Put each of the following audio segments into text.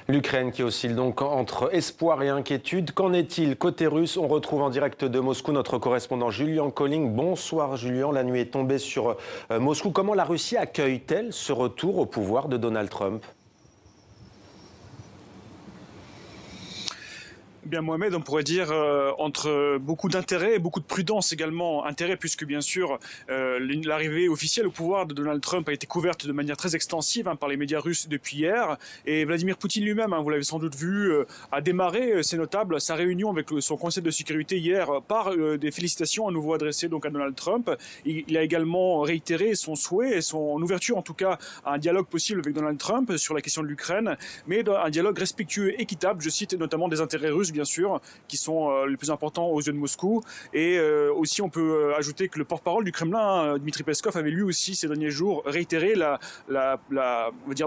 L'Ukraine qui oscille donc entre espoir et inquiétude. Qu'en est-il côté russe? On retrouve en direct de Moscou notre correspondant Julian Colling. Bonsoir Julian, la nuit est tombée sur Moscou. Comment la Russie accueille-t-elle ce retour au pouvoir de Donald Trump? Bien Mohamed, on pourrait dire entre beaucoup d'intérêt et beaucoup de prudence également. Intérêt puisque bien sûr l'arrivée officielle au pouvoir de Donald Trump a été couverte de manière très extensive par les médias russes depuis hier. Et Vladimir Poutine lui-même, vous l'avez sans doute vu, a démarré, c'est notable, sa réunion avec son Conseil de sécurité hier par des félicitations à nouveau adressées donc à Donald Trump. Il a également réitéré son souhait et son ouverture en tout cas à un dialogue possible avec Donald Trump sur la question de l'Ukraine, mais un dialogue respectueux et équitable, je cite notamment des intérêts russes bien sûr, qui sont les plus importants aux yeux de Moscou. Et aussi, on peut ajouter que le porte-parole du Kremlin, Dmitri Peskov, avait lui aussi ces derniers jours réitéré la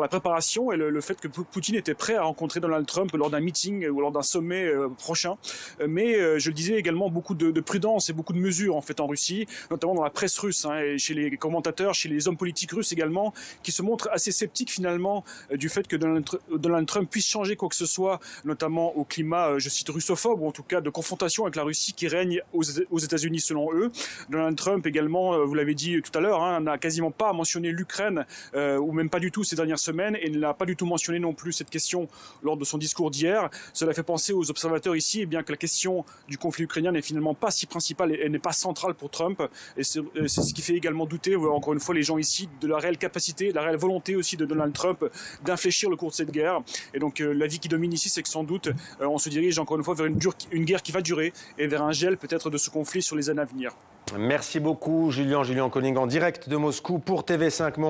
préparation et le fait que Poutine était prêt à rencontrer Donald Trump lors d'un meeting ou lors d'un sommet prochain. Mais je le disais également, beaucoup de prudence et beaucoup de mesures en fait en Russie, notamment dans la presse russe, et chez les commentateurs, chez les hommes politiques russes également, qui se montrent assez sceptiques finalement du fait que Donald Trump puisse changer quoi que ce soit, notamment au climat, je cite, russophobe, ou en tout cas de confrontation avec la Russie qui règne aux États-Unis selon eux. Donald Trump également, vous l'avez dit tout à l'heure, n'a quasiment pas mentionné l'Ukraine, ou même pas du tout ces dernières semaines, et n'a pas du tout mentionné non plus cette question lors de son discours d'hier. Cela fait penser aux observateurs ici bien que la question du conflit ukrainien n'est finalement pas si principale et n'est pas centrale pour Trump. Et c'est ce qui fait également douter, encore une fois, les gens ici de la réelle capacité, de la réelle volonté aussi de Donald Trump d'infléchir le cours de cette guerre. Et donc l'avis qui domine ici, c'est que sans doute on se dirige encore une fois vers une guerre qui va durer et vers un gel peut-être de ce conflit sur les années à venir. Merci beaucoup Julian Colling en direct de Moscou pour TV5 Monde.